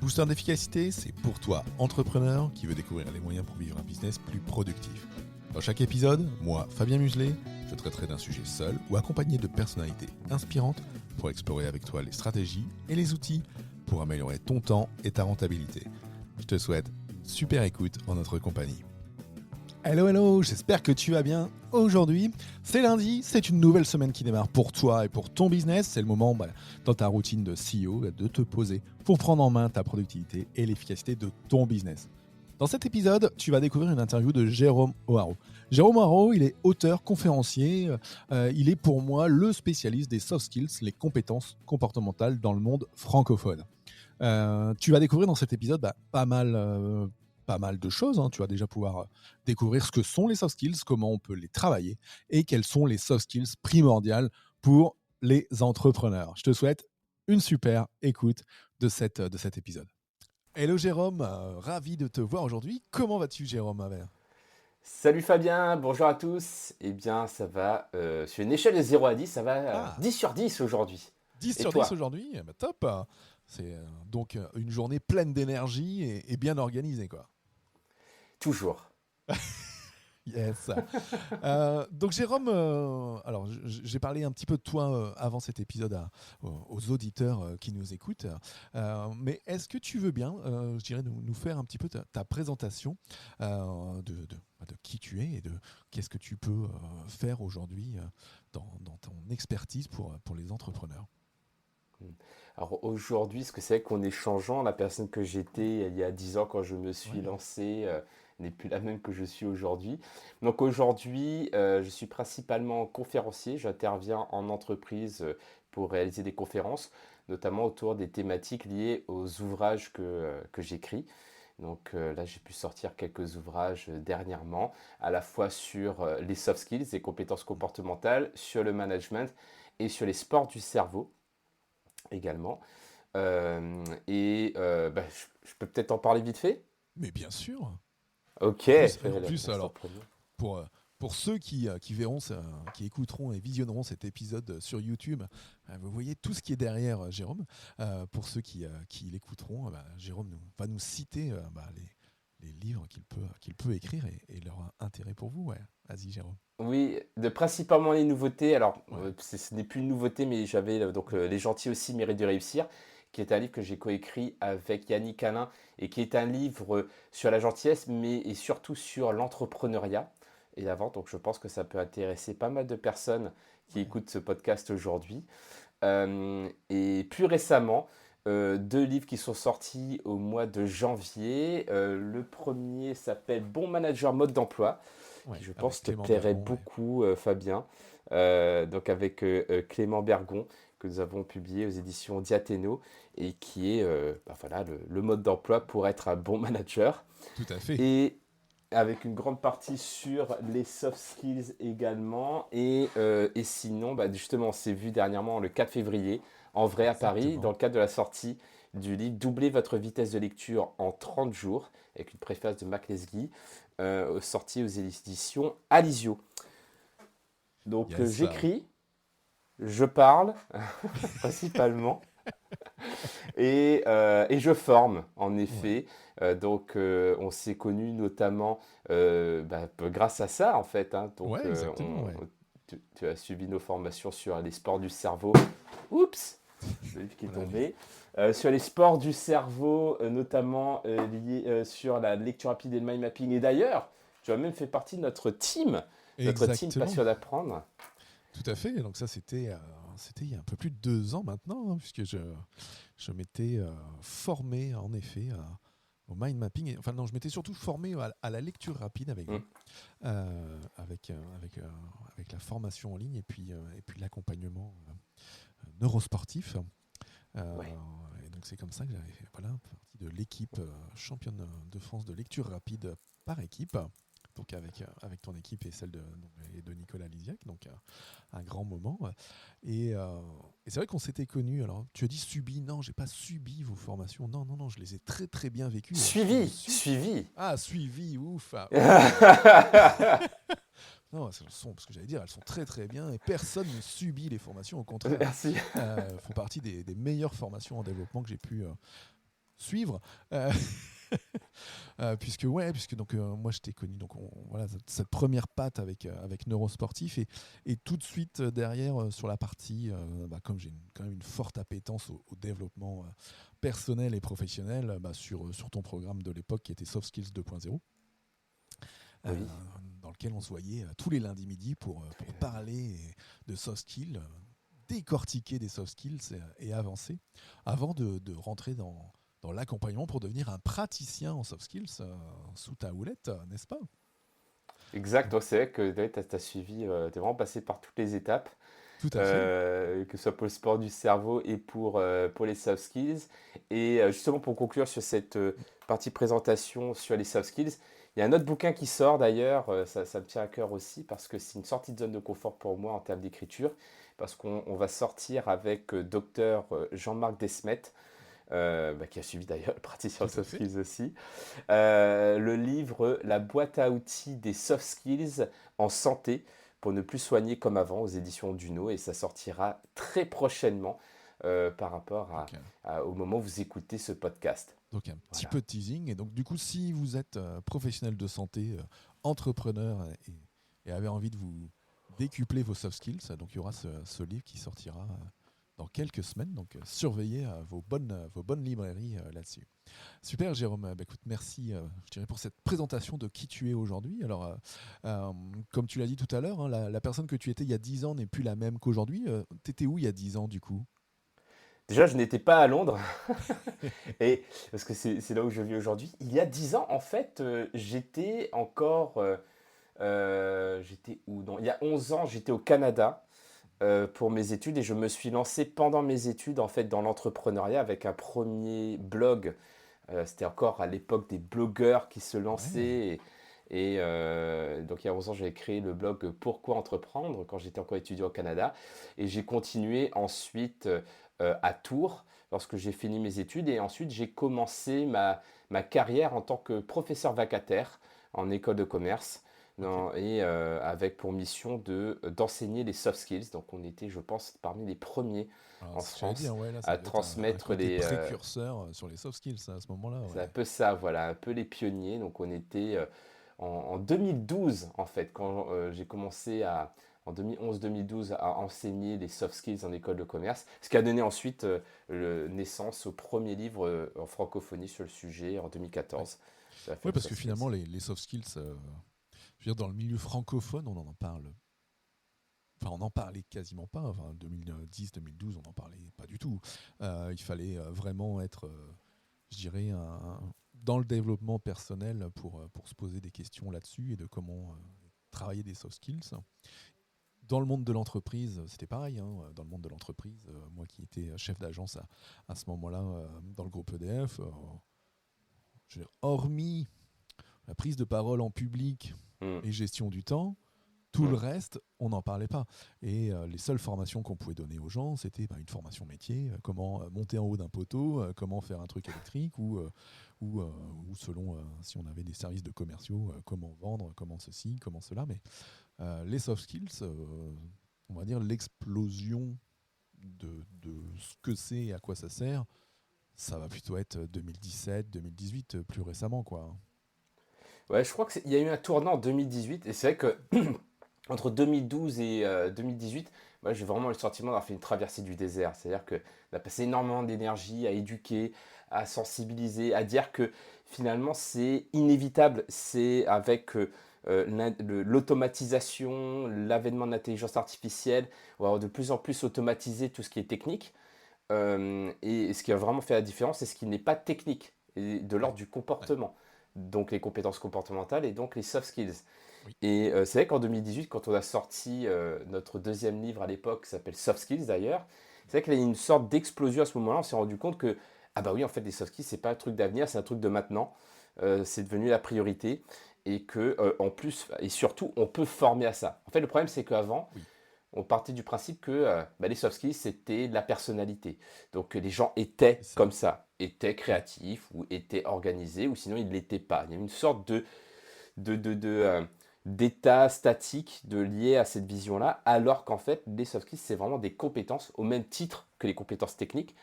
Booster d'efficacité, c'est pour toi, entrepreneur, qui veut découvrir les moyens pour vivre un business plus productif. Dans chaque épisode, moi, Fabien Muselet, je traiterai d'un sujet seul ou accompagné de personnalités inspirantes pour explorer avec toi les stratégies et les outils pour améliorer ton temps et ta rentabilité. Je te souhaite super écoute en notre compagnie. Hello, j'espère que tu vas bien. Aujourd'hui, c'est lundi, c'est une nouvelle semaine qui démarre pour toi et pour ton business. C'est le moment dans ta routine de CEO de te poser pour prendre en main ta productivité et l'efficacité de ton business. Dans cet épisode, tu vas découvrir une interview de Jérôme O'Haraud. Jérôme O'Haraud, il est auteur, conférencier. Il est pour moi le spécialiste des soft skills, les compétences comportementales dans le monde francophone. Tu vas découvrir dans cet épisode pas mal de choses. Tu vas déjà pouvoir découvrir ce que sont les soft skills, comment on peut les travailler et quelles sont les soft skills primordiales pour les entrepreneurs. Je te souhaite une super écoute de cet épisode. Hello Jérôme, ravi de te voir aujourd'hui. Comment vas-tu Jérôme? Salut Fabien, bonjour à tous. Eh bien, ça va, sur une échelle de 0 à 10, ça va 10 sur 10 aujourd'hui. 10 Et sur 10 toi? aujourd'hui, top. C'est donc une journée pleine d'énergie et bien organisée, quoi. Toujours. Yes. Donc Jérôme, alors j'ai parlé un petit peu de toi avant cet épisode aux auditeurs qui nous écoutent, mais est-ce que tu veux bien, je dirais, nous faire un petit peu ta présentation de qui tu es et de qu'est-ce que tu peux faire aujourd'hui dans ton expertise pour les entrepreneurs. Alors aujourd'hui, ce que c'est qu'on est changeant, la personne que j'étais il y a 10 ans quand je me suis Ouais. lancé n'est plus la même que je suis aujourd'hui. Donc aujourd'hui, je suis principalement conférencier, j'interviens en entreprise pour réaliser des conférences, notamment autour des thématiques liées aux ouvrages que j'écris. Donc là, j'ai pu sortir quelques ouvrages dernièrement, à la fois sur les soft skills, les compétences comportementales, sur le management et sur les sports du cerveau également. Je peux peut-être en parler vite fait? Mais bien sûr. Ok, En plus, l'instant alors, premier. pour, euh, pour ceux qui verront, qui écouteront et visionneront cet épisode sur YouTube, vous voyez tout ce qui est derrière Jérôme. Pour ceux qui l'écouteront, Jérôme va nous citer les livres qu'il peut écrire et leur intérêt pour vous. Ouais. Vas-y, Jérôme. Oui, principalement les nouveautés. Alors, Ouais. ce n'est plus une nouveauté, mais j'avais Les gentils aussi méritent de réussir, qui est un livre que j'ai coécrit avec Yannick Alain et qui est un livre sur la gentillesse, mais et surtout sur l'entrepreneuriat et la vente. Donc, je pense que ça peut intéresser pas mal de personnes qui Ouais. écoutent ce podcast aujourd'hui. Et plus récemment, deux livres qui sont sortis au mois de janvier. Le premier s'appelle Bon Manager Mode d'emploi, qui Ouais. je Avec pense te Clément plairait Bergon. Ouais. beaucoup, Fabien. Donc avec Clément Bergon, que nous avons publié aux éditions Diathéno, et qui est voilà, le mode d'emploi pour être un bon manager. Tout à fait. Et avec une grande partie sur les soft skills également. Et sinon, justement, on s'est vu dernièrement le 4 février, en vrai à Paris, dans Exactement. le cadre de la sortie du livre Doubler votre vitesse de lecture en 30 jours, avec une préface de Mac Lesguy, sortie aux éditions Alizio. Donc Yes. j'écris, je parle, principalement. Et je forme, en Ouais. effet. On s'est connus notamment grâce à ça, en fait, hein. Ouais, exactement. Ouais. Tu as suivi nos formations sur les sports du cerveau. Oups, le livre qui est Voilà, tombé. Sur les sports du cerveau, notamment liés sur la lecture rapide et le mind mapping. Et d'ailleurs, tu as même fait partie de notre team Exactement. passion d'apprendre. Tout à fait. Donc ça, c'était il y a un peu plus de 2 ans maintenant, puisque je m'étais formé en effet au mind mapping. Enfin non, je m'étais surtout formé à la lecture rapide avec Hmm. vous, avec la formation en ligne et puis l'accompagnement neurosportif. Euh, Ouais. et donc c'est comme ça que j'avais fait partie de l'équipe championne de France de lecture rapide par équipe. Donc avec ton équipe et celle de Nicolas Lisiac, donc un grand moment. Et c'est vrai qu'on s'était connus. Alors tu as dit subi, non, j'ai pas subi vos formations. Non, non, non, je les ai très très bien vécues. Je suis Suivi, dessus. suivi. Ah, suivi, ouf, ouf. Non, elles sont, parce que j'allais dire, elles sont très très bien et personne ne subit les formations. Au contraire, Merci. font partie des meilleures formations en développement que j'ai pu suivre. Euh, puisque donc moi je t'ai connu donc voilà cette première patte avec Neurosportif et tout de suite derrière sur la partie comme j'ai quand même une forte appétence au développement personnel et professionnel sur ton programme de l'époque qui était Soft Skills 2.0 euh, Oui, dans lequel on se voyait tous les lundis midi pour parler de soft skills, décortiquer des soft skills et avancer avant de rentrer dans l'accompagnement pour devenir un praticien en soft skills sous ta houlette, n'est-ce pas? exact. Donc, c'est vrai que tu as suivi, tu es vraiment passé par toutes les étapes, Tout à fait. que ce soit pour le sport du cerveau et pour les soft skills. Et justement, pour conclure sur cette partie présentation sur les soft skills, il y a un autre bouquin qui sort d'ailleurs, ça me tient à cœur aussi parce que c'est une sortie de zone de confort pour moi en termes d'écriture, parce qu'on va sortir avec docteur Jean-Marc Desmet, qui a suivi d'ailleurs le praticien Tout à soft fait. skills aussi. Le livre La boîte à outils des soft skills en santé pour ne plus soigner comme avant aux éditions Duno et ça sortira très prochainement par rapport Donc, au moment où vous écoutez ce podcast. donc un petit Voilà. peu de teasing. Et donc du coup, si vous êtes professionnel de santé, entrepreneur et avez envie de vous décupler vos soft skills, donc il y aura ce livre qui sortira dans quelques semaines. Donc surveillez vos bonnes librairies là-dessus. Super, Jérôme. Écoute, merci, je dirais, pour cette présentation de qui tu es aujourd'hui. Alors, comme tu l'as dit tout à l'heure, hein, la personne que tu étais il y a 10 ans n'est plus la même qu'aujourd'hui. Tu étais où il y a 10 ans, du coup? Déjà, je n'étais pas à Londres, et, parce que c'est là où je vis aujourd'hui. Il y a 10 ans, en fait, j'étais encore... j'étais où? Non, il y a 11 ans, j'étais au Canada. Pour mes études et je me suis lancé pendant mes études en fait dans l'entrepreneuriat avec un premier blog. C'était encore à l'époque des blogueurs qui se Ouais, lançaient donc il y a 11 ans j'avais créé le blog Pourquoi entreprendre quand j'étais encore étudiant au Canada et j'ai continué ensuite à Tours lorsque j'ai fini mes études et ensuite j'ai commencé ma carrière en tant que professeur vacataire en école de commerce ok. avec pour mission d'enseigner les soft skills. Donc on était, je pense, parmi les premiers Alors, en j'allais France dire, ouais, là, ça à devait être un transmettre côté précurseur sur les soft skills à ce moment-là, c'est un ouais. peu ça, voilà, un peu les pionniers. Donc on était en 2012 en fait, quand j'ai commencé en 2011-2012 à enseigner les soft skills en école de commerce, ce qui a donné ensuite naissance au premier livre en francophonie sur le sujet en Ouais, 2014. Ça a fait ouais, les parce que soft finalement, skills. les soft skills, je veux dire, dans le milieu francophone, on en parle. Enfin, on n'en parlait quasiment pas. Enfin, 2010-2012, on n'en parlait pas du tout. Il fallait vraiment être, je dirais, dans le développement personnel pour se poser des questions là-dessus et de comment travailler des soft skills. Dans le monde de l'entreprise, c'était pareil, hein. Dans le monde de l'entreprise, moi qui étais chef d'agence à ce moment-là dans le groupe EDF, je veux dire, hormis la prise de parole en public Hmm, et gestion du temps, tout le hmm. reste, on n'en parlait pas. Et les seules formations qu'on pouvait donner aux gens, c'était une formation métier, comment monter en haut d'un poteau, comment faire un truc électrique, ou selon si on avait des services de commerciaux, comment vendre, comment ceci, comment cela. Mais les soft skills, on va dire l'explosion de ce que c'est et à quoi ça sert, ça va plutôt être 2017, 2018, plus récemment, quoi. Ouais, je crois qu'il y a eu un tournant en 2018 et c'est vrai que entre 2012 et 2018, moi j'ai vraiment le sentiment d'avoir fait une traversée du désert. C'est-à-dire qu'on a passé énormément d'énergie à éduquer, à sensibiliser, à dire que finalement c'est inévitable. C'est avec l'automatisation, l'avènement de l'intelligence artificielle, on va avoir de plus en plus automatiser tout ce qui est technique. Et ce qui a vraiment fait la différence, c'est ce qui n'est pas technique, et de Ouais, l'ordre du ouais, comportement. Donc les compétences comportementales et donc les soft skills. oui, Et c'est vrai qu'en 2018, quand on a sorti notre deuxième livre à l'époque, qui s'appelle Soft Skills d'ailleurs, c'est vrai qu'il y a eu une sorte d'explosion à ce moment-là. On s'est rendu compte que, ah bah oui, en fait, les soft skills, c'est pas un truc d'avenir, c'est un truc de maintenant. C'est devenu la priorité. Et que, en plus, et surtout, on peut former à ça. En fait, le problème, c'est qu'avant, oui, on partait du principe que les soft skills, c'était de la personnalité. Donc, que les gens étaient c'est ça. comme ça, étaient Ouais. créatifs ou étaient organisés, ou sinon, ils ne l'étaient pas. Il y a une sorte d'état statique lié à cette vision-là, alors qu'en fait, les soft skills, c'est vraiment des compétences, au même titre que les compétences techniques.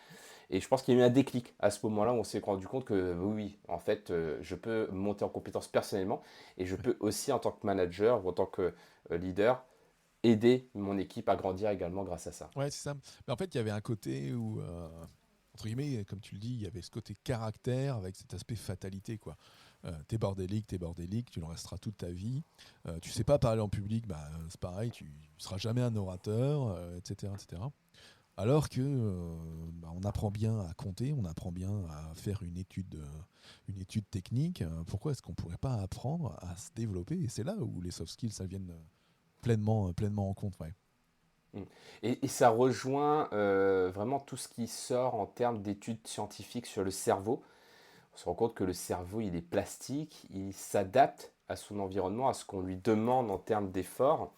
Et je pense qu'il y a eu un déclic à ce moment-là où on s'est rendu compte que oui, oui, en fait, je peux monter en compétence personnellement et je Ouais, peux aussi, en tant que manager ou en tant que leader, aider mon équipe à grandir également grâce à ça. ouais, c'est ça. Mais en fait, il y avait un côté où, entre guillemets, comme tu le dis, il y avait ce côté caractère avec cet aspect fatalité, quoi. T'es bordélique, tu le resteras toute ta vie. Tu sais pas parler en public, bah, c'est pareil, tu seras jamais un orateur, etc., etc. Alors que bah, on apprend bien à compter, on apprend bien à faire une étude technique. Pourquoi est-ce qu'on pourrait pas apprendre à se développer? Et c'est là où les soft skills, ça viennent pleinement en compte. Ouais. Mm. Et ça rejoint vraiment tout ce qui sort en termes d'études scientifiques sur le cerveau. On se rend compte que le cerveau, il est plastique, il s'adapte à son environnement, à ce qu'on lui demande en termes d'effort.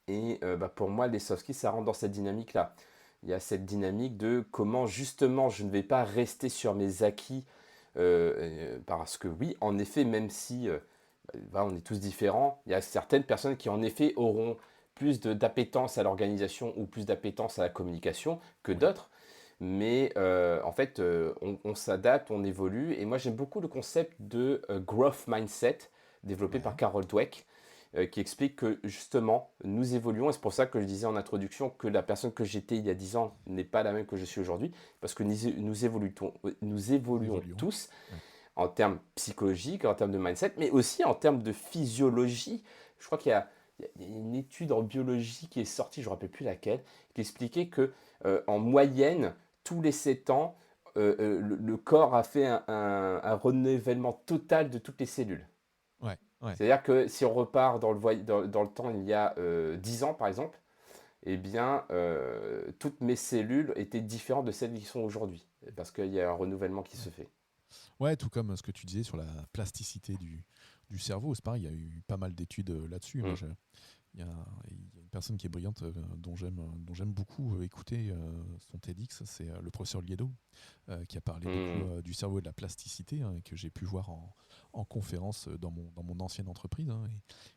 Et bah, pour moi, les soft skills, ça rentre dans cette dynamique-là. Il y a cette dynamique de comment justement je ne vais pas rester sur mes acquis. Parce que oui, en effet, même si bah, on est tous différents, il y a certaines personnes qui en effet auront plus d'appétence à l'organisation ou plus d'appétence à la communication que Oui. d'autres. Mais en fait, on s'adapte, on évolue. Et moi, j'aime beaucoup le concept de growth mindset développé par Ouais. Carol Dweck, qui explique que justement, nous évoluons. Et c'est pour ça que je disais en introduction que la personne que j'étais il y a 10 ans n'est pas la même que je suis aujourd'hui, parce que nous Nous évoluons évoluons. tous Ouais. en termes psychologiques, en termes de mindset, mais aussi en termes de physiologie. Je crois qu'il y a une étude en biologie qui est sortie, je ne me rappelle plus laquelle, qui expliquait que en moyenne, tous les 7 ans, le corps a fait un renouvellement total de toutes les cellules. Ouais. Ouais. C'est-à-dire que si on repart dans le temps, il y a 10 ans par exemple, eh bien, toutes mes cellules étaient différentes de celles qui sont aujourd'hui, parce qu'il y a un renouvellement qui Ouais. se fait. Ouais, tout comme ce que tu disais sur la plasticité du cerveau. C'est pareil, il y a eu pas mal d'études là-dessus. Mm. Il y a une personne qui est brillante dont j'aime beaucoup écouter son TEDx, c'est le professeur Liedo, qui a parlé beaucoup Mm. du cerveau et de la plasticité, hein, et que j'ai pu voir en conférence dans mon ancienne entreprise, hein,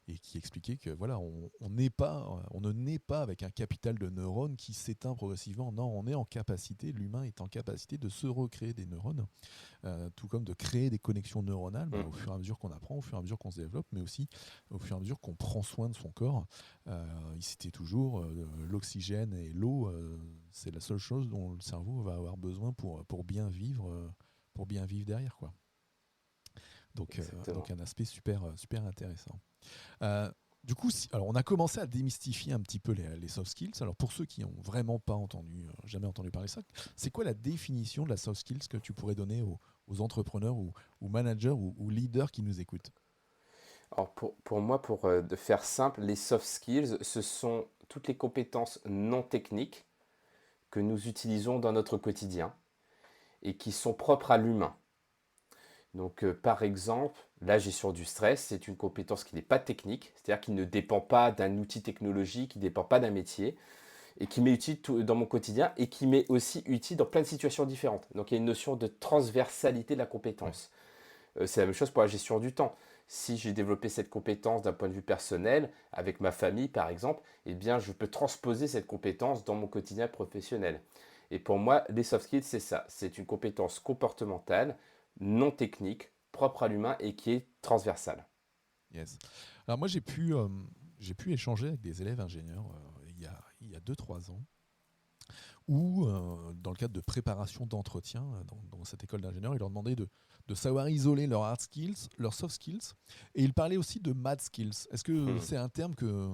et qui expliquait que voilà, on ne naît pas avec un capital de neurones qui s'éteint progressivement. Non, on est en capacité, l'humain est en capacité de se recréer des neurones, tout comme de créer des connexions neuronales, bah, Mm. au fur et à mesure qu'on apprend, au fur et à mesure qu'on se développe, mais aussi au fur et à mesure qu'on prend soin de son corps. Il citait toujours l'oxygène et l'eau, c'est la seule chose dont le cerveau va avoir besoin pour bien vivre derrière, quoi. Donc Exactement. un aspect super intéressant. Euh, du coup, alors on a commencé à démystifier un petit peu les soft skills. Alors pour ceux qui n'ont vraiment pas jamais entendu parler de ça, c'est quoi la définition de la soft skills que tu pourrais donner aux entrepreneurs ou managers ou leaders qui nous écoutent? Alors pour moi, pour de faire simple, les soft skills, ce sont toutes les compétences non techniques que nous utilisons dans notre quotidien et qui sont propres à l'humain. Donc, par exemple, la gestion du stress, c'est une compétence qui n'est pas technique, c'est-à-dire qui ne dépend pas d'un outil technologique, qui ne dépend pas d'un métier, et qui m'est utile dans mon quotidien et qui m'est aussi utile dans plein de situations différentes. Donc, il y a une notion de transversalité de la Ouais, compétence. C'est la même chose pour la gestion du temps. Si j'ai développé cette compétence d'un point de vue personnel, avec ma famille par exemple, eh bien je peux transposer cette compétence dans mon quotidien professionnel. Et pour moi, les soft skills, c'est ça. C'est une compétence comportementale, non technique, propre à l'humain et qui est transversale. yes. Alors moi j'ai pu échanger avec des élèves ingénieurs il y a 2-3 ans où, dans le cadre de préparation d'entretien dans cette école d'ingénieurs, ils leur demandaient de savoir isoler leurs hard skills, leurs soft skills, et ils parlaient aussi de mad skills. Est-ce que Hmm. c'est un terme que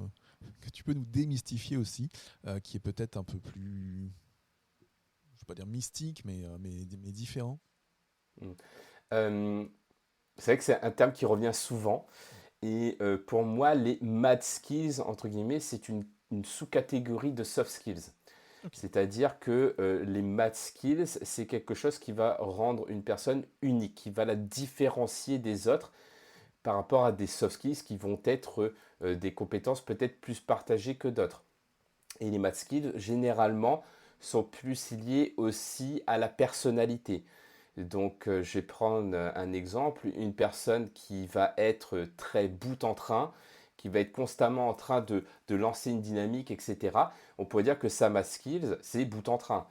tu peux nous démystifier aussi, qui est peut-être un peu plus, je ne vais pas dire mystique, mais différent? Hmm. Euh, c'est vrai que c'est un terme qui revient souvent. Et pour moi, les mad skills, entre guillemets, c'est une sous-catégorie de soft skills. Ok. C'est-à-dire que les math skills, c'est quelque chose qui va rendre une personne unique, qui va la différencier des autres par rapport à des soft skills qui vont être des compétences peut-être plus partagées que d'autres. Et les math skills, généralement, sont plus liés aussi à la personnalité. Donc, je vais prendre un exemple, une personne qui va être très bout en train, qui va être constamment en train de lancer une dynamique, etc. On pourrait dire que sa math skills, c'est bout en train.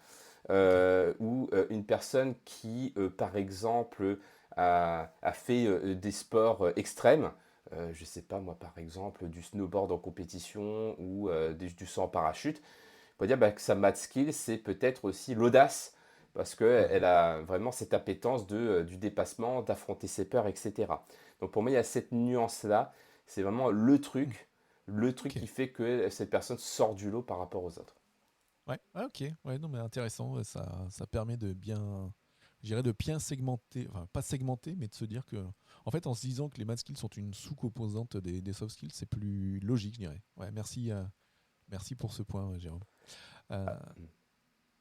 Ok. ou une personne qui, par exemple, a fait des sports extrêmes. Je sais pas moi, par exemple, du snowboard en compétition ou du saut en parachute. On peut dire bah, que sa math skill, c'est peut-être aussi l'audace, parce qu'elle Mhm. a vraiment cette appétence du dépassement, d'affronter ses peurs, etc. Donc pour moi, il y a cette nuance-là. C'est vraiment Mm. le truc Ok. qui fait que cette personne sort du lot par rapport aux autres. Ouais, ah, ok. Ouais, non, mais intéressant. Ça permet de bien, je dirais, de bien segmenter, enfin, pas segmenter, mais de se dire que, en fait, en se disant que les math skills sont une sous-composante des soft skills, c'est plus logique, je dirais. Ouais, merci, merci pour ce point, Jérôme. Euh,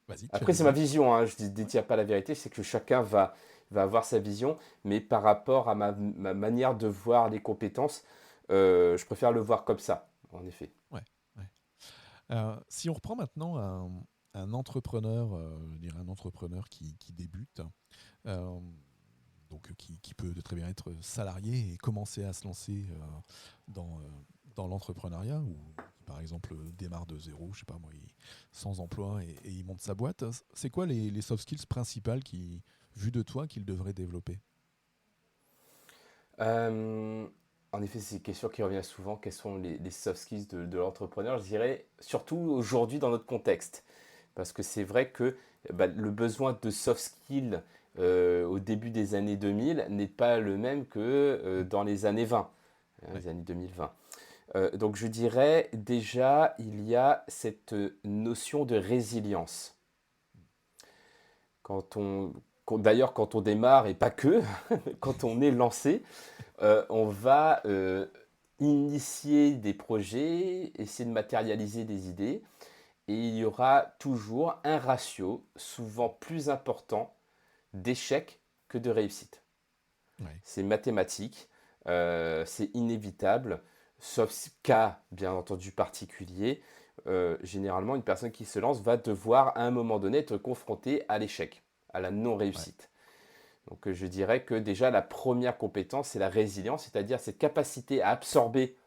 Vas-y, tu Après, allais c'est ma dire? vision, hein, je ne détiens pas la vérité, c'est que chacun va avoir sa vision, mais par rapport à ma manière de voir les compétences, je préfère le voir comme ça, en effet. Ouais, ouais. Si on reprend maintenant un entrepreneur, je dirais un entrepreneur qui débute, euh, donc qui peut très bien être salarié et commencer à se lancer dans, euh, dans l'entrepreneuriat, ou qui par exemple démarre de zéro, je sais pas moi, sans emploi et il monte sa boîte. C'est quoi les soft skills principales qui, vu de toi, qu'il devrait développer? Euh, En effet, c'est une question qui revient souvent, quels sont les soft skills de l'entrepreneur, je dirais, surtout aujourd'hui dans notre contexte. Parce que c'est vrai que bah, le besoin de soft skills au début des années 2000 n'est pas le même que Mm. dans les années 20, hein, Ouais. les années 2020. Donc je dirais déjà, il y a cette notion de résilience. Quand on, D'ailleurs, quand on démarre, et pas que, quand on est lancé, on va initier des projets, essayer de matérialiser des idées, et il y aura toujours un ratio, souvent plus important, d'échecs que de réussite. Ouais. C'est mathématique, c'est inévitable, sauf cas bien entendu particulier. Généralement, une personne qui se lance va devoir à un moment donné être confrontée à l'échec, à la Ouais. non-réussite. Donc je dirais que déjà la première compétence, c'est la résilience, c'est-à-dire cette capacité à absorber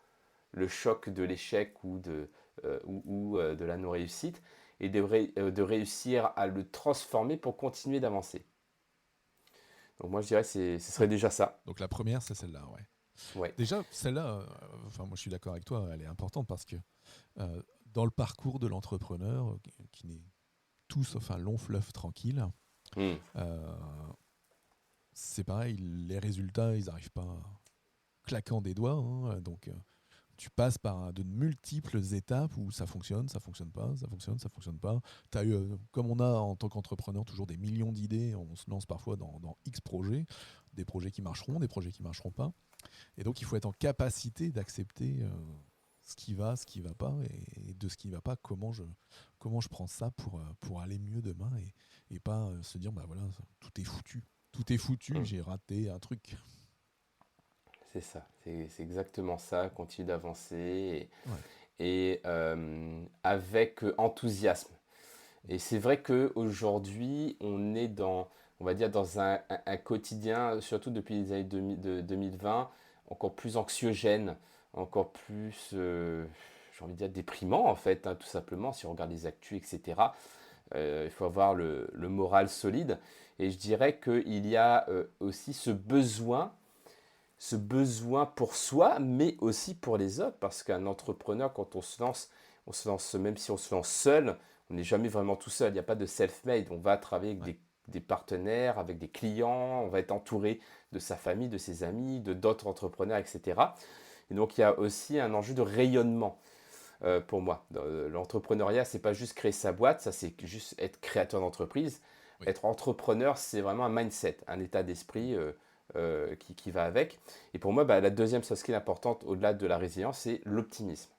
le choc de l'échec ou de la non-réussite et de réussir à le transformer pour continuer d'avancer. Donc moi je dirais que ce serait Ouais. déjà ça. Donc la première, c'est celle-là, ouais. Ouais. Déjà, celle-là, enfin moi je suis d'accord avec toi, elle est importante parce que dans le parcours de l'entrepreneur, qui n'est tout sauf un long fleuve tranquille, Hmm. euh, c'est pareil, les résultats, ils n'arrivent pas claquant des doigts, hein. Donc tu passes par de multiples étapes où ça fonctionne pas, ça fonctionne, ça fonctionne pas. T'as eu, comme on a en tant qu'entrepreneur toujours des millions d'idées, on se lance parfois dans X projets, des projets qui marcheront, des projets qui marcheront pas. Et donc il faut être en capacité d'accepter ce qui va pas, et de ce qui va pas, comment je prends ça pour aller mieux demain, et pas se dire bah voilà, tout est foutu. Tout est foutu, Hmm. j'ai raté un truc. C'est ça, c'est exactement ça, continue d'avancer Ouais. avec enthousiasme. Et c'est vrai qu'aujourd'hui, on est on va dire, dans un quotidien, surtout depuis les années 2020, encore plus anxiogène, encore plus, j'ai envie de dire, déprimant en fait, hein, tout simplement, si on regarde les actus, etc. Il faut avoir le moral solide. Et je dirais qu'il y a aussi ce besoin pour soi, mais aussi pour les autres, parce qu'un entrepreneur, quand on se lance, même si on se lance seul, on n'est jamais vraiment tout seul. Il n'y a pas de self-made. On va travailler avec Ouais. des partenaires, avec des clients, on va être entouré de sa famille, de ses amis, de d'autres entrepreneurs, etc. Et donc il y a aussi un enjeu de rayonnement pour moi. L'entrepreneuriat, c'est pas juste créer sa boîte, ça c'est juste être créateur d'entreprise. Oui. Être entrepreneur, c'est vraiment un mindset, un état d'esprit qui va avec. Et pour moi, bah, la deuxième soft skill importante au-delà de la résilience, c'est l'optimisme.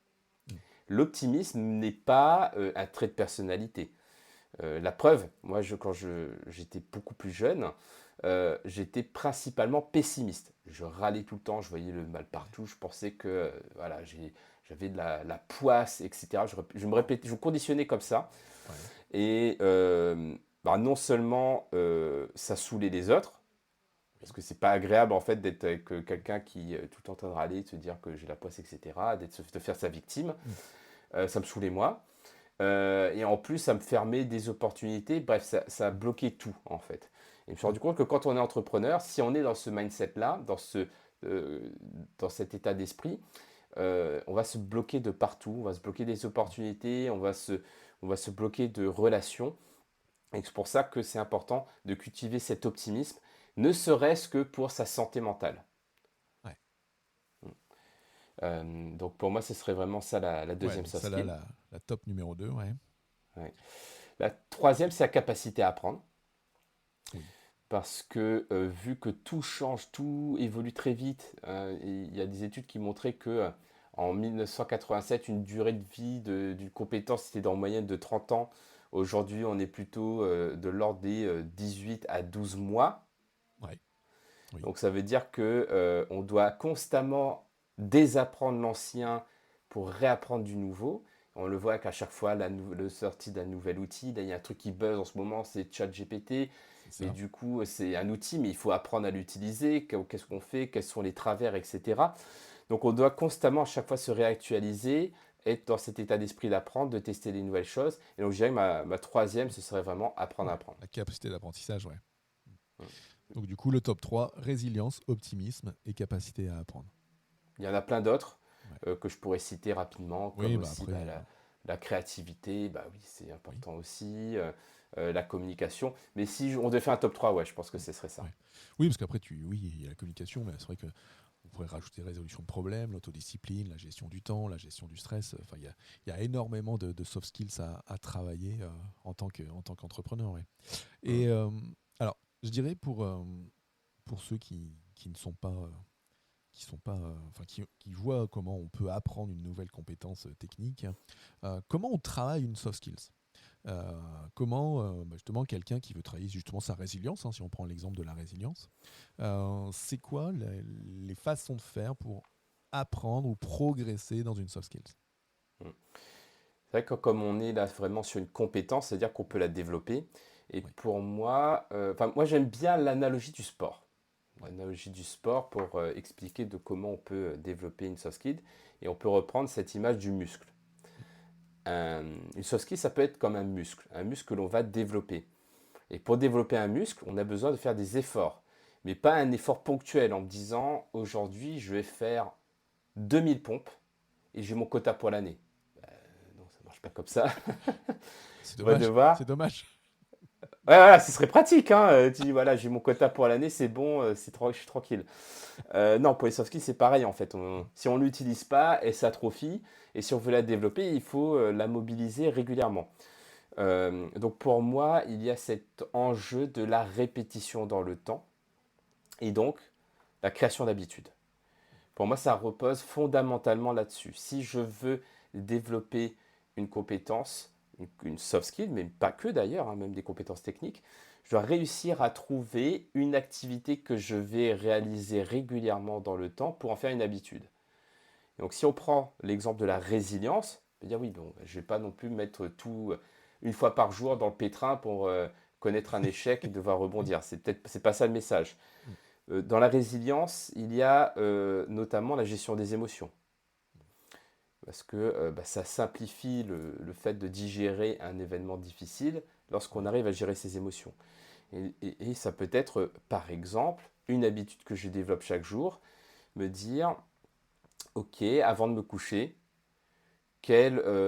Mm. L'optimisme n'est pas un trait de personnalité. La preuve, moi, j'étais beaucoup plus jeune, j'étais principalement pessimiste. Je râlais tout le temps, je voyais le mal Ouais. partout, je pensais que voilà, j'avais de la poisse, etc. Je me répétais, je me conditionnais comme ça. Ouais. Et bah, non seulement ça saoulait les autres, parce Oui. que c'est pas agréable en fait d'être avec quelqu'un qui est tout le temps en train de râler, de se dire que j'ai la poisse, etc., de faire sa victime. Mm. Ça me saoulait moi. Et en plus, ça me fermait des opportunités. Bref, ça a bloqué tout, en fait. Et je me suis rendu compte que quand on est entrepreneur, si on est dans ce mindset-là, euh, dans cet état d'esprit, on va se bloquer de partout, on va se bloquer des opportunités, on va se bloquer de relations. Et c'est pour ça que c'est important de cultiver cet optimisme, ne serait-ce que pour sa santé mentale. Ouais. Donc pour moi, ce serait vraiment ça la Ouais, deuxième donc soft ça là, skill. la top numéro 2, ouais. Ouais. La troisième, c'est la capacité à apprendre. Oui. Parce que vu que tout change, tout évolue très vite, il y a des études qui montraient que en 1987, une durée de vie d'une compétence était en moyenne de 30 ans. Aujourd'hui, on est plutôt de l'ordre des 18 à 12 mois. Ouais. Oui. Donc ça veut dire que on doit constamment désapprendre l'ancien pour réapprendre du nouveau. On le voit qu'à chaque fois, le sortie d'un nouvel outil, là, il y a un truc qui buzz en ce moment, c'est ChatGPT. C'est Mais ça. du coup, c'est un outil, mais il faut apprendre à l'utiliser. Qu'est-ce qu'on fait? Quels sont les travers, etc. Donc on doit constamment à chaque fois se réactualiser, être dans cet état d'esprit d'apprendre, de tester des nouvelles choses. Et donc je dirais que ma troisième, ce serait vraiment apprendre à Ouais. apprendre. La capacité d'apprentissage, ouais. Donc du coup, le top 3, résilience, optimisme et capacité à apprendre. Il y en a plein d'autres Ouais. que je pourrais citer rapidement, comme Oui, bah aussi après, la créativité, bah oui, c'est oui. important aussi, la communication. Mais si on devait faire un top 3, ouais, je pense que Mm. ce serait ça. Ouais. Oui, parce qu'après, oui, il y a la communication, mais c'est vrai que on pourrait rajouter résolution de problèmes, l'autodiscipline, la gestion du temps, la gestion du stress. Enfin, il y a énormément de soft skills à travailler en tant qu'entrepreneur. Ouais. Mm. Et alors, je dirais pour ceux qui ne sont pas, enfin, qui voient comment on peut apprendre une nouvelle compétence technique, comment on travaille une soft skills. Comment justement quelqu'un qui veut travailler justement sa résilience, hein, si on prend l'exemple de la résilience, c'est quoi les façons de faire pour apprendre ou progresser dans une soft skills. Mm. C'est vrai que comme on est là vraiment sur une compétence, c'est-à-dire qu'on peut la développer. Et Oui, pour moi, enfin moi j'aime bien l'analogie du sport. oui, L'analogie du sport pour expliquer de comment on peut développer une soft skill. Et on peut reprendre cette image du muscle. Une soft skill, ça peut être comme un muscle que l'on va développer. Et pour développer un muscle, on a besoin de faire des efforts. Mais pas un effort ponctuel en me disant aujourd'hui je vais faire 2000 pompes et j'ai mon quota pour l'année. Non, ça ne marche pas comme ça. c'est On va dommage, c'est devoir. dommage. Ouais, voilà, ce serait pratique. Hein. Tu dis voilà, j'ai mon quota pour l'année, c'est bon, je suis tranquille. Non, pour les soft skills, c'est pareil en fait. Si on ne l'utilise pas, elle s'atrophie. Et si on veut la développer, il faut la mobiliser régulièrement. Donc pour moi, il y a cet enjeu de la répétition dans le temps et donc la création d'habitudes. Pour moi, ça repose fondamentalement là-dessus. Si je veux développer une compétence, une soft skill, mais pas que d'ailleurs, hein, même des compétences techniques, je dois réussir à trouver une activité que je vais réaliser régulièrement dans le temps pour en faire une habitude. Donc si on prend l'exemple de la résilience, on peut dire oui, bon, je ne vais pas non plus mettre tout une fois par jour dans le pétrin pour connaître un échec et devoir rebondir. C'est pas ça le message. Dans la résilience, il y a notamment la gestion des émotions. Parce que bah, ça simplifie le fait de digérer un événement difficile lorsqu'on Oui, arrive à gérer ses émotions. Et ça peut être, par exemple, une habitude que je développe chaque jour, me dire, ok, avant de me coucher,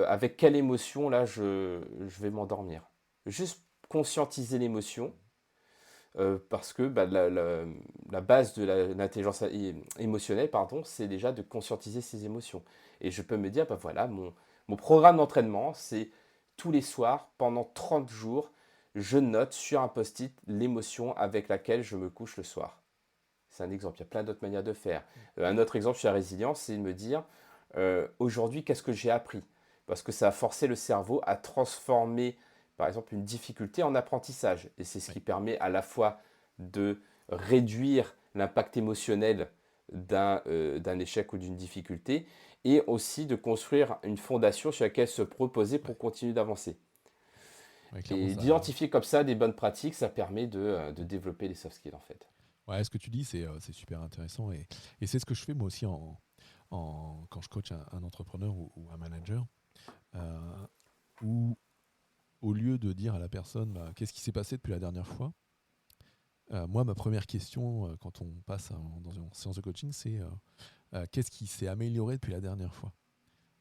avec quelle émotion là je vais m'endormir. Juste conscientiser l'émotion, parce que bah, la base de l'intelligence émotionnelle, pardon, c'est déjà de conscientiser ses émotions. Et je peux me dire, bah voilà, mon programme d'entraînement, c'est tous les soirs, pendant 30 jours, je note sur un post-it l'émotion avec laquelle je me couche le soir. C'est un exemple, il y a plein d'autres manières de faire. Un autre exemple sur la résilience, c'est de me dire, aujourd'hui, qu'est-ce que j'ai appris? Parce que ça a forcé le cerveau à transformer, par exemple, une difficulté en apprentissage. Et c'est ce oui, qui permet à la fois de réduire l'impact émotionnel d'un échec ou d'une difficulté, et aussi de construire une fondation sur laquelle se proposer ouais. pour continuer d'avancer. Ouais, clairement Et ça. d'identifier comme ça des bonnes pratiques, ça permet de développer les soft skills en fait. Ouais, ce que tu dis, c'est super intéressant et c'est ce que je fais moi aussi quand je coach un entrepreneur ou un manager. Euh, où, au lieu de dire à la personne bah, qu'est-ce qui s'est passé depuis la dernière fois, moi, ma première question quand on passe dans une séance de coaching, c'est qu'est-ce qui s'est amélioré depuis la dernière fois.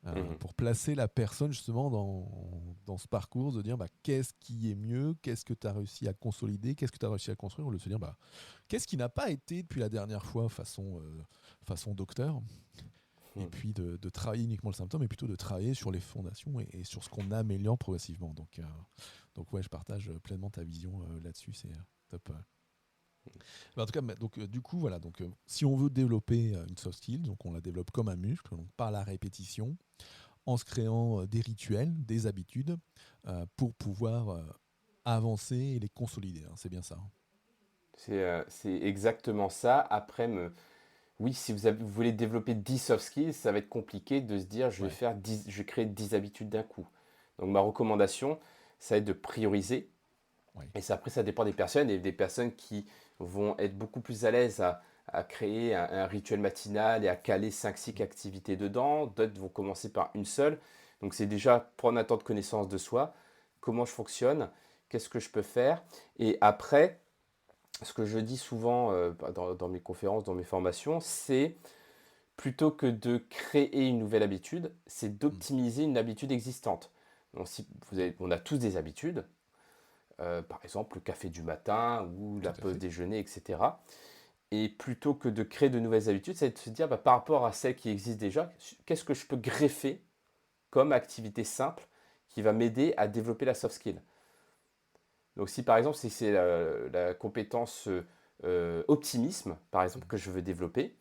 Mhm. Pour placer la personne justement dans ce parcours, de dire bah, qu'est-ce qui est mieux, qu'est-ce que tu as réussi à consolider, qu'est-ce que tu as réussi à construire, au lieu de se dire bah, qu'est-ce qui n'a pas été depuis la dernière fois façon docteur, et Mhm. puis de travailler uniquement le symptôme, mais plutôt de travailler sur les fondations et sur ce qu'on améliore progressivement. Donc ouais, je partage pleinement ta vision là-dessus, c'est top. Bah, en tout cas, donc, du coup, voilà. Donc, si on veut développer une soft skill, donc on la développe comme un muscle, donc par la répétition, en se créant des rituels, des habitudes, pour pouvoir avancer et les consolider, hein. C'est bien ça, hein. C'est exactement ça. Après, oui, si vous voulez développer 10 soft skills, ça va être compliqué de se dire Ouais, je vais créer 10 habitudes d'un coup. Donc ma recommandation, ça va être de prioriser. ouais, Et ça, après, ça dépend des personnes. Et des personnes qui vont être beaucoup plus à l'aise à créer un rituel matinal et à caler cinq six activités dedans. D'autres vont commencer par une seule. Donc c'est déjà prendre un temps de connaissance de soi. Comment je fonctionne? Qu'est-ce que je peux faire? Et après, ce que je dis souvent dans mes conférences, dans mes formations, c'est plutôt que de créer une nouvelle habitude, c'est mm, d'optimiser une habitude existante. Donc, si on a tous des habitudes, par exemple le café du matin ou la tout à pause fait. déjeuner, etc. Et plutôt que de créer de nouvelles habitudes, c'est de se dire bah, par rapport à celles qui existent déjà, qu'est-ce que je peux greffer comme activité simple qui va m'aider à développer la soft skill. Donc si par exemple si c'est la compétence optimisme, par exemple, Mm, que je veux développer,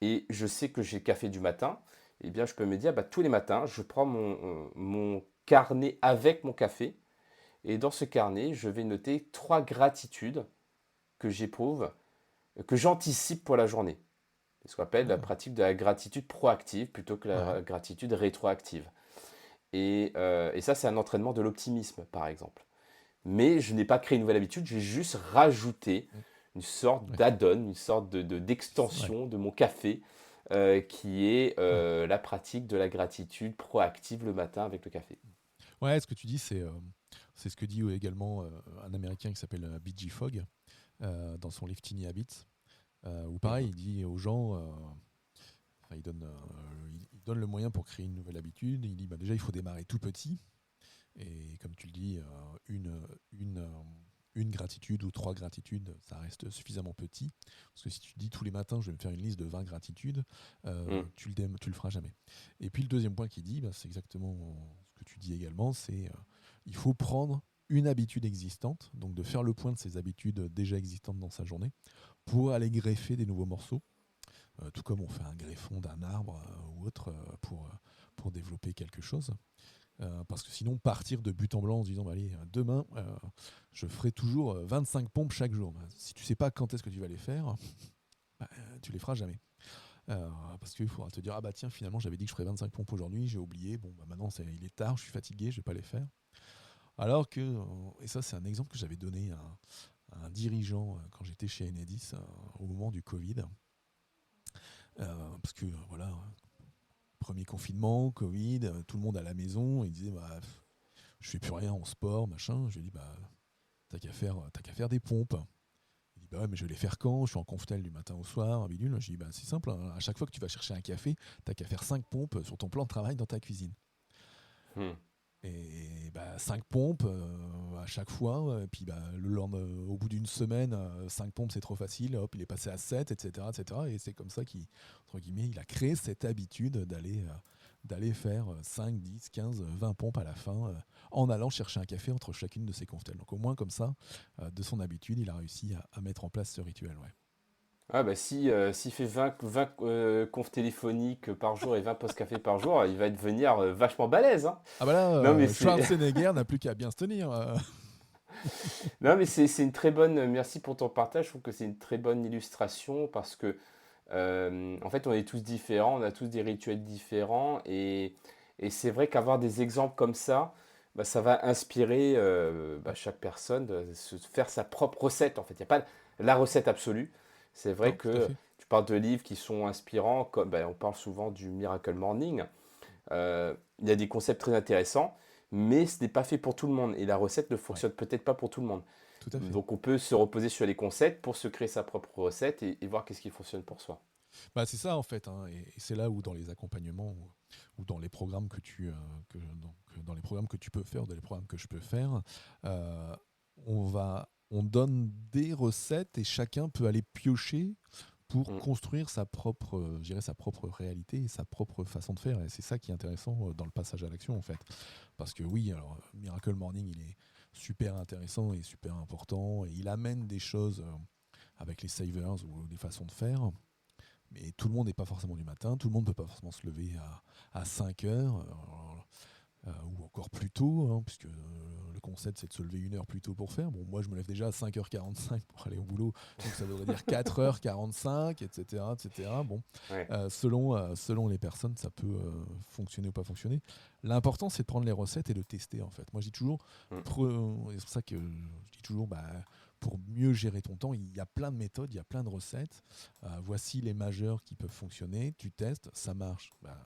et je sais que j'ai le café du matin, eh bien je peux me dire bah, tous les matins, je prends mon carnet avec mon café, et dans ce carnet, je vais noter 3 gratitudes que j'éprouve, que j'anticipe pour la journée. C'est ce qu'on appelle la d'accord. pratique de la gratitude proactive plutôt que Ouais, la gratitude rétroactive. Et ça, c'est un entraînement de l'optimisme, par exemple. Mais je n'ai pas créé une nouvelle habitude, j'ai juste rajouté mm, une sorte ouais, d'add-on, une sorte ouais, d'extension de mon café, qui est ouais. la pratique de la gratitude proactive le matin avec le café. Ouais, ce que tu dis, c'est ce que dit également un Américain qui s'appelle B.G. Fogg dans son livre Tiny Habits, où pareil, Mhm, il dit aux gens, enfin, il donne le moyen pour créer une nouvelle habitude. Il dit bah, déjà, il faut démarrer tout petit. Et comme tu le dis, une, euh, une gratitude ou 3 gratitudes, ça reste suffisamment petit. Parce que si tu dis tous les matins, je vais me faire une liste de 20 gratitudes, mhm, tu le feras jamais. Et puis le deuxième point qu'il dit, bah, c'est exactement ce que tu dis également, c'est il faut prendre une habitude existante, donc de faire le point de ces habitudes déjà existantes dans sa journée, pour aller greffer des nouveaux morceaux, tout comme on fait un greffon d'un arbre ou autre pour développer quelque chose. Parce que sinon, partir de but en blanc en se disant bah, allez, demain, je ferai toujours 25 pompes chaque jour. Bah, si tu sais pas quand est-ce que tu vas les faire, bah, tu les feras jamais. Parce qu'il faudra te dire ah bah tiens, finalement, j'avais dit que je ferais 25 pompes aujourd'hui, j'ai oublié. Bon, bah maintenant, il est tard, je suis fatigué, je vais pas les faire. Alors que, et ça, c'est un exemple que j'avais donné à un dirigeant quand j'étais chez Enedis au moment du Covid. Parce que voilà, premier confinement, Covid, tout le monde à la maison, il disait bah, je fais plus rien en sport, machin. Je lui ai dit bah t'as qu'à faire des pompes. Il dit bah ouais, mais je vais les faire quand? Je suis en conftel du matin au soir, un bidule. Je dis bah c'est simple, hein. À chaque fois que tu vas chercher un café, t'as qu'à faire 5 pompes sur ton plan de travail dans ta cuisine. mhm. Et bah 5 pompes à chaque fois, et puis bah, au bout d'une semaine, 5 pompes c'est trop facile, hop, il est passé à 7, etc. etc. Et c'est comme ça qu'il entre guillemets, il a créé cette habitude d'aller faire 5, 10, 15, 20 pompes à la fin, en allant chercher un café entre chacune de ses conftelles. Donc au moins comme ça, de son habitude, il a réussi à mettre en place ce rituel. Ouais. Ah bah si, s'il fait 20 confs téléphoniques par jour et 20 post-café par jour, il va devenir vachement balèze, hein. Ah bah là, Non mais c'est Schwarzenegger n'a plus qu'à bien se tenir. non mais c'est une très bonne, merci pour ton partage, je trouve que c'est une très bonne illustration parce que en fait on est tous différents, on a tous des rituels différents et c'est vrai qu'avoir des exemples comme ça, bah, ça va inspirer bah, Ouais. chaque personne de se faire sa propre recette en fait. Il n'y a pas la recette absolue. C'est vrai Non, tout à que fait. tu parles de livres qui sont inspirants, comme bah, on parle souvent du Miracle Morning. Il y a des concepts très intéressants, mais ce n'est pas fait pour tout le monde et la recette ne Ouais, fonctionne peut-être pas pour tout le monde. tout à fait. Donc on peut se reposer sur les concepts pour se créer sa propre recette et voir qu'est-ce qui fonctionne pour soi. Bah, c'est ça en fait, hein, et c'est là où dans les accompagnements ou dans les programmes dans les programmes que tu peux faire, dans les programmes que je peux faire, euh, on donne des recettes et chacun peut aller piocher pour Mm. construire je dirais sa propre réalité et sa propre façon de faire. Et c'est ça qui est intéressant dans le passage à l'action en fait, parce que oui, alors Miracle Morning, il est super intéressant et super important et il amène des choses avec les savers ou des façons de faire. Mais tout le monde n'est pas forcément du matin, tout le monde ne peut pas forcément se lever à 5 heures, ou encore plus tôt, hein, puisque le concept c'est de se lever 1 heure plus tôt pour faire. Bon, moi je me lève déjà à 5h45 pour aller au boulot, donc ça voudrait dire 4h45, etc. etc. Bon, Ouais. selon les personnes, ça peut fonctionner ou pas fonctionner. L'important c'est de prendre les recettes et de tester en fait. Moi je dis toujours, Mm. c'est pour ça que je dis toujours, bah, pour mieux gérer ton temps, il y a plein de méthodes, il y a plein de recettes. Voici les majeures qui peuvent fonctionner. Tu testes, ça marche, bah,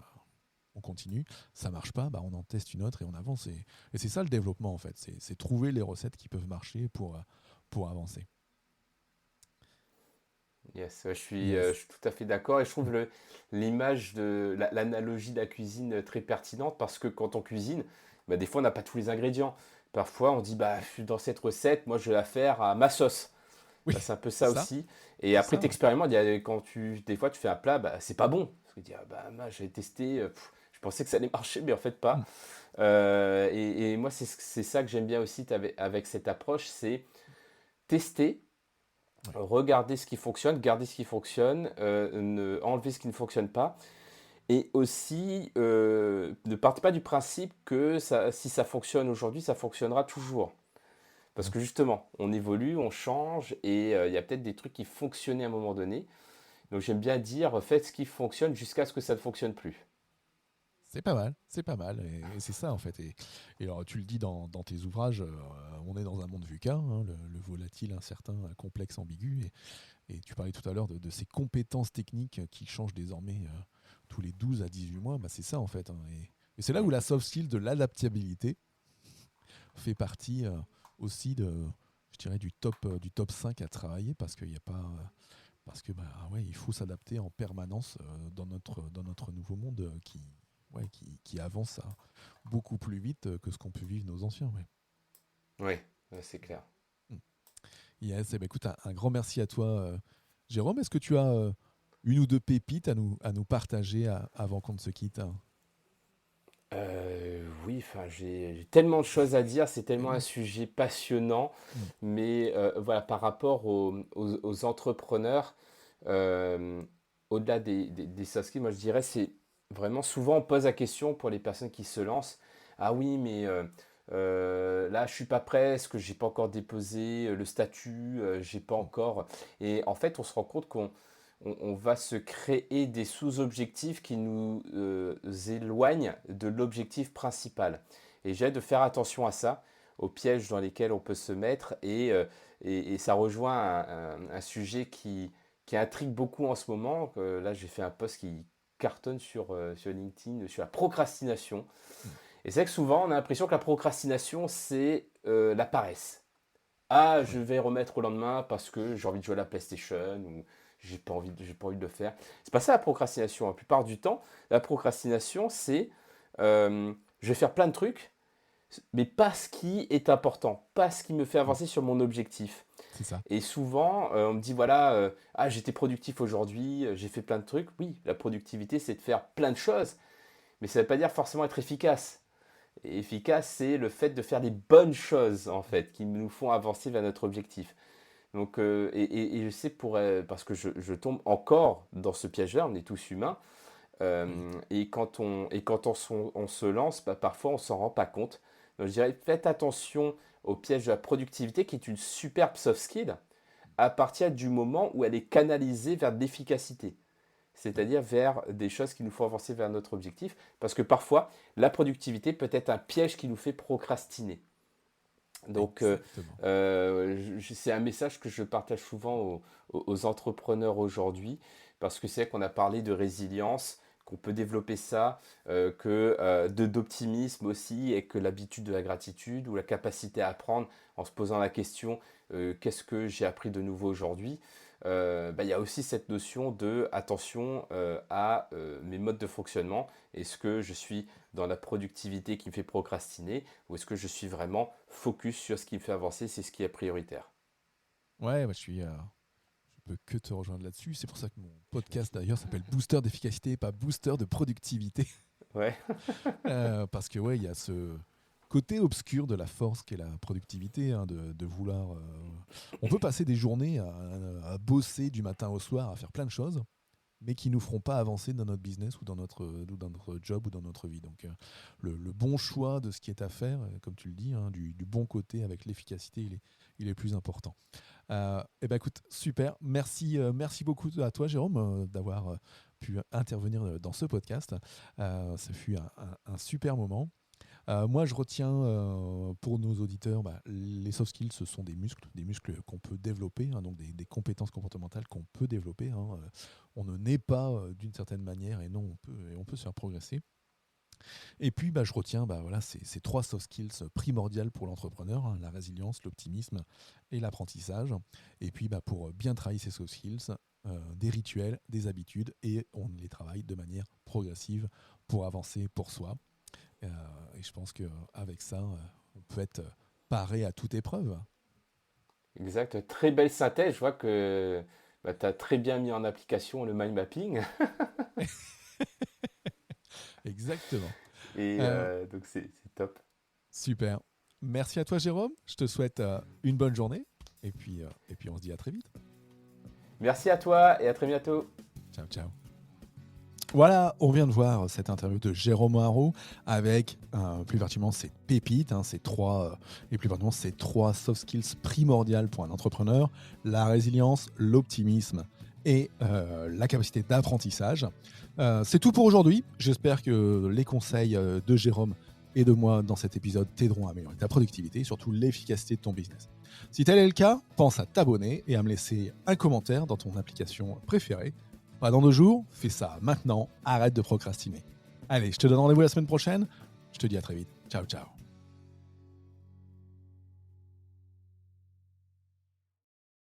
on continue. Ça marche pas, bah, on en teste une autre et on avance. Et c'est ça le développement en fait. C'est trouver les recettes qui peuvent marcher pour avancer. Yes, je Yes. suis tout à fait d'accord et je trouve l'image l'analogie de la cuisine très pertinente parce que quand on cuisine, bah, des fois on n'a pas tous les ingrédients. Parfois on dit bah dans cette recette, moi je vais la faire à ma sauce. Oui, Bah, c'est un peu c'est ça ça. aussi. Et C'est après ça, tu ouais. expérimentes, des fois tu fais un plat, bah, c'est pas bon. Parce que tu dis ah, bah moi j'ai testé, je pensais que ça allait marcher, mais en fait pas. Mm. Et moi c'est ça que j'aime bien aussi avec cette approche, c'est tester Ouais. regarder ce qui fonctionne, garder ce qui fonctionne, enlever ce qui ne fonctionne pas. Et aussi, ne partez pas du principe que si ça fonctionne aujourd'hui, ça fonctionnera toujours. Parce Mm. que justement, on évolue, on change, et il y a peut-être des trucs qui fonctionnaient à un moment donné. Donc j'aime bien dire, faites ce qui fonctionne jusqu'à ce que ça ne fonctionne plus. C'est pas mal, c'est pas mal, et c'est ça en fait. Et alors tu le dis dans tes ouvrages, on est dans un monde VUCA, hein, le volatile, incertain, complexe, ambigu, et tu parlais tout à l'heure de ces compétences techniques qui changent désormais tous les 12 à 18 mois, bah, c'est ça en fait, hein. Et c'est là Mm. où la soft skill de l'adaptabilité fait partie aussi je dirais, du top 5 à travailler, parce qu'il y a pas, parce que bah, ouais, il faut s'adapter en permanence dans notre nouveau monde ouais, qui avance beaucoup plus vite que ce qu'ont pu vivre nos anciens. Ouais. Oui, ouais, c'est clair. Mm. Yes, eh ben, écoute, un grand merci à toi, Jérôme. Est-ce que tu as une ou deux pépites à nous partager avant qu'on ne se quitte, hein? Oui, enfin, j'ai tellement de choses à dire, c'est Eh tellement un oui. sujet passionnant, Mm. mais voilà, par rapport aux entrepreneurs, euh, au-delà des soft skills, moi je dirais, c'est vraiment souvent on pose la question pour les personnes qui se lancent, ah oui, mais là je suis pas prêt, est-ce que j'ai pas encore déposé le statut, j'ai pas Mm. encore, et en fait on se rend compte qu'on va se créer des sous-objectifs qui nous éloignent de l'objectif principal. Et j'ai de faire attention à ça, aux pièges dans lesquels on peut se mettre. Et ça rejoint un sujet qui intrigue beaucoup en ce moment. Là, j'ai fait un post qui cartonne sur LinkedIn sur la procrastination. Mm. Et c'est vrai que souvent, on a l'impression que la procrastination, c'est la paresse. Ah, je Ouais. vais remettre au lendemain parce que j'ai envie de jouer à la PlayStation ou j'ai pas envie de le faire. C'est pas ça la procrastination. La plupart du temps, la procrastination, c'est je vais faire plein de trucs, mais pas ce qui est important, pas ce qui me fait Mm. avancer sur mon objectif. C'est ça. Et souvent, on me dit voilà, ah, j'étais productif aujourd'hui, j'ai fait plein de trucs. Oui, la productivité, c'est de faire plein de choses, mais ça ne veut pas dire forcément être efficace. Et efficace, c'est le fait de faire les bonnes choses, en Mm. fait, qui nous font avancer vers notre objectif. Donc, et je sais parce que je tombe encore dans ce piège-là, on est tous humains, Oui. et quand on se lance, bah, parfois on s'en rend pas compte. Donc, je dirais, faites attention au piège de la productivité, qui est une superbe soft skill, à partir du moment où elle est canalisée vers de l'efficacité, Ouais. c'est-à-dire vers des choses qui nous font avancer vers notre objectif, parce que parfois, la productivité peut être un piège qui nous fait procrastiner. Donc, Exactement. c'est un message que je partage souvent aux entrepreneurs aujourd'hui, parce que c'est vrai qu'on a parlé de résilience, qu'on peut développer ça, d'optimisme aussi, et que l'habitude de la gratitude ou la capacité à apprendre en se posant la question qu'est-ce que j'ai appris de nouveau aujourd'hui. Il y a aussi cette notion de attention à mes modes de fonctionnement. Est-ce que je suis dans la productivité qui me fait procrastiner, ou est-ce que je suis vraiment focus sur ce qui me fait avancer, c'est ce qui est prioritaire? Ouais, je peux que te rejoindre là-dessus. C'est pour ça que mon podcast d'ailleurs s'appelle Booster d'efficacité, pas Booster de productivité. Ouais, Parce que ouais, il y a ce côté obscur de la force qu'est la productivité, hein, de vouloir. On peut passer des journées à bosser du matin au soir, à faire plein de choses, mais qui nous feront pas avancer dans notre business ou dans notre job ou dans notre vie. Donc le bon choix de ce qui est à faire, comme tu le dis, hein, du bon côté avec l'efficacité, il est plus important. Eh ben écoute, super. Merci beaucoup à toi, Jérôme, d'avoir pu intervenir dans ce podcast. Ça fut un super moment. Moi, je retiens pour nos auditeurs, les soft skills, ce sont des muscles qu'on peut développer, hein, donc des compétences comportementales qu'on peut développer, hein. On ne naît pas d'une certaine manière, et non, on peut se faire progresser. Et puis, je retiens voilà, ces trois soft skills primordiales pour l'entrepreneur, hein, la résilience, l'optimisme et l'apprentissage. Et puis, pour bien travailler ces soft skills, des rituels, des habitudes, et on les travaille de manière progressive pour avancer pour soi. Et je pense qu'avec ça, on peut être paré à toute épreuve. exact. Très belle synthèse. Je vois que tu as très bien mis en application le mind mapping. Exactement. Et Euh, donc, c'est top. Super. Merci à toi, Jérôme. Je te souhaite une bonne journée. Et puis, on se dit à très vite. Merci à toi et à très bientôt. Ciao, ciao. Voilà, on vient de voir cette interview de Jérôme Haro avec plus particulièrement ces pépites, hein, et plus particulièrement ces trois soft skills primordiales pour un entrepreneur: la résilience, l'optimisme et la capacité d'apprentissage. C'est tout pour aujourd'hui. J'espère que les conseils de Jérôme et de moi dans cet épisode t'aideront à améliorer ta productivité et surtout l'efficacité de ton business. Si tel est le cas, pense à t'abonner et à me laisser un commentaire dans ton application préférée. Pas dans 2 jours, fais ça maintenant, arrête de procrastiner. Allez, je te donne rendez-vous la semaine prochaine, je te dis à très vite. Ciao, ciao.